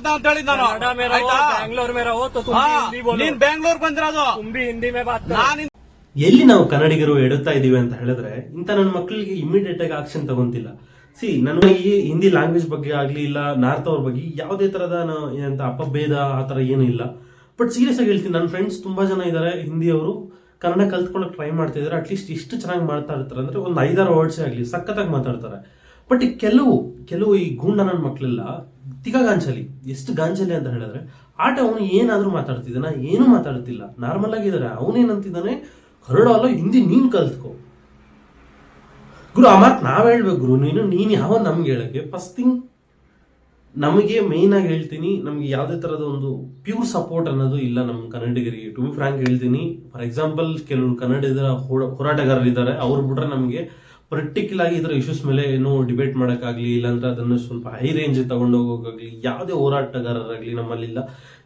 ಮಾತಾ ಅಂತ ಹೇಳಿದ್ ನಾನು. कनाडा में रहो, ಆಯ್ತಾ? बैंगलोर में रहो तो तुम भी हिंदी बोलो. ನೀನ್ ಬೆಂಗಳೂರು ಬಂದಿರೋದು, तुम भी हिंदी में बात करो. ನಾನು ಎಲ್ಲಿ ನಾವು ಕನ್ನಡಿಗರು ಎಡುತ್ತಾ ಇದೀವಿ ಅಂತ ಹೇಳಿದ್ರೆ, ಇಂತ ನನ್ನ ಮಕ್ಕಳಿಗೆ ಇಮಿಡಿಯೇಟ್ ಆಗಿ ಆಕ್ಷನ್ ತಗೊಂತಿಲ್ಲ. ನನಗೆ ಹಿಂದಿ ಲ್ಯಾಂಗ್ವೇಜ್ ಬಗ್ಗೆ ಆಗ್ಲಿ ಇಲ್ಲ ನಾರ್ತ್ ಅವ್ರ ಬಗ್ಗೆ ಯಾವುದೇ ತರದ ಏನಂತ ಅಪಭೇದ ಆತರ ಏನು ಇಲ್ಲ. ಬಟ್ ಸೀರಿಯಸ್ ಆಗಿ ಹೇಳ್ತೀನಿ, ನನ್ನ ಫ್ರೆಂಡ್ಸ್ ತುಂಬಾ ಜನ ಇದಾರೆ ಹಿಂದಿಯವರು, ಕನ್ನಡ ಕಲ್ತ್ಕೊಳ್ಳೋಕೆ ಟ್ರೈ ಮಾಡ್ತಿದ್ದಾರೆ. ಅಟ್ಲೀಸ್ಟ್ ಇಷ್ಟು ಚೆನ್ನಾಗಿ ಮಾತಾಡ್ತಾರೆ ಅಂದ್ರೆ ಒಂದು 5-6 ವರ್ಡ್ಸ್ ಆಗ್ಲಿ ಸಖತ್ತಾಗಿ ಮಾತಾಡ್ತಾರೆ. ಬಟ್ ಕೆಲವು ಈ ಗೂಂಡ ನನ್ನ ಮಕ್ಕಳೆಲ್ಲ ತಿಗ ಗಾಂಚಲಿ, ಎಷ್ಟು ಗಾಂಚಲಿ ಅಂತ ಹೇಳಿದ್ರೆ, ಆಟ ಅವನು ಏನಾದ್ರೂ ಮಾತಾಡ್ತಿದ್ದಾನ, ಏನು ಮಾತಾಡ್ತಿಲ್ಲ, ನಾರ್ಮಲ್ ಆಗಿದ್ದಾರೆ. ಅವನೇನಂತಿದ್ದಾನೆ, ಕನ್ನಡ ಅಲ್ಲ ಹಿಂದಿ ನೀನ್ ಕಲ್ತ್ಕೋ. ಗುರು ಆ ಮಾತು ನಾವ್ ಹೇಳ್ಬೇಕು ಗುರು, ನೀನ್ ಯಾವ ನಮ್ಗೆ ಹೇಳಕ್ಕೆ. ಫಸ್ಟ್ ಥಿಂಗ್ ನಮಗೆ ಮೇನ್ ಆಗಿ ಹೇಳ್ತೀನಿ, ನಮ್ಗೆ ಯಾವುದೇ ತರದ ಒಂದು ಪ್ಯೂರ್ ಸಪೋರ್ಟ್ ಅನ್ನೋದು ಇಲ್ಲ ನಮ್ಮ ಕನ್ನಡಿಗರಿಗೆ. ಟು ಬಿ ಫ್ರಾಂಕ್ ಹೇಳ್ತೀನಿ, ಫಾರ್ ಎಕ್ಸಾಂಪಲ್ ಕೆಲವರು ಕನ್ನಡದ ಹೋರಾಟಗಾರರಿದ್ದಾರೆ, ಅವ್ರು ಬಿಟ್ರೆ ನಮಗೆ ಪರ್ಟಿಕ್ಯುಲರ್ ಆಗಿ ಇದರ ಇಶ್ಯೂಸ್ ಮೇಲೆ ಏನೋ ಡಿಬೇಟ್ ಮಾಡೋಕ್ಕಾಗ್ಲಿ, ಇಲ್ಲಾಂದ್ರೆ ಅದನ್ನು ಸ್ವಲ್ಪ ಹೈ ರೇಂಜ್ ತಗೊಂಡು ಹೋಗೋಕ್ಕಾಗ್ಲಿ ಯಾವುದೇ ಹೋರಾಟಗಾರರಾಗ್ಲಿ ನಮ್ಮಲ್ಲಿಲ್ಲ.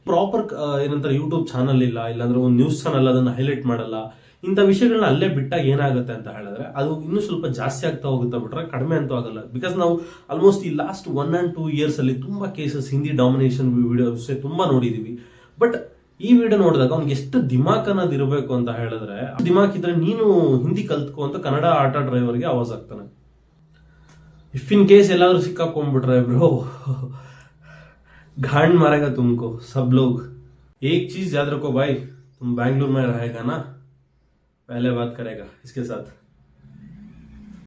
ಪ್ರಾಪರ್ ಏನಂತಾರೆ ಯೂಟ್ಯೂಬ್ ಚಾನಲ್ ಇಲ್ಲ, ಇಲ್ಲಾಂದ್ರೆ ಒಂದು ನ್ಯೂಸ್ ಚಾನಲ್ ಅದನ್ನ ಹೈಲೈಟ್ ಮಾಡಲ್ಲ. ಇಂಥ ವಿಷಯಗಳನ್ನ ಅಲ್ಲೇ ಬಿಟ್ಟಾಗ ಏನಾಗುತ್ತೆ ಅಂತ ಹೇಳಿದ್ರೆ, ಅದು ಇನ್ನೂ ಸ್ವಲ್ಪ ಜಾಸ್ತಿ ಆಗ್ತಾ ಹೋಗುತ್ತಾ ಬಿಟ್ರೆ ಕಡಿಮೆ ಅಂತೂ ಆಗಲ್ಲ. ಬಿಕಾಸ್ ನಾವು ಆಲ್ಮೋಸ್ಟ್ ಈ ಲಾಸ್ಟ್ 1 and 2 years ಅಲ್ಲಿ ತುಂಬಾ ಕೇಸಸ್ ಹಿಂದಿ ಡಾಮಿನೇಷನ್ ವಿಡಿಯೋಸ್ ತುಂಬಾ ನೋಡಿದೀವಿ. ಬಟ್ ಈ ವಿಡಿಯೋ ನೋಡಿದಾಗ ಅವ್ನಿಗೆ ಎಷ್ಟು ದಿಮಾಕ್ ಅನ್ನೋದು ಇರಬೇಕು ಅಂತ ಹೇಳಿದ್ರೆ, ದಿಮಾಕ್ ಇದ್ರೆ ನೀನು ಹಿಂದಿ ಕಲ್ತ್ಕೋ ಅಂತ ಕನ್ನಡ ಆಟೋ ಡ್ರೈವರ್ಗೆ ಆವಾಜ್ ಆಗ್ತಾನೆ. ಇಫ್ ಇನ್ ಕೇಸ್ ಎಲ್ಲಾದ್ರೂ ಸಿಕ್ಕಾಕೊಂಡ್ಬಿಟ್ರೆ ಬ್ರೋ, गांड मारेगा तुमको सब लोग. एक चीज याद रखो भाई, तुम बैंगलोर में रहेगा ना, पहले बात करेगा इसके साथ.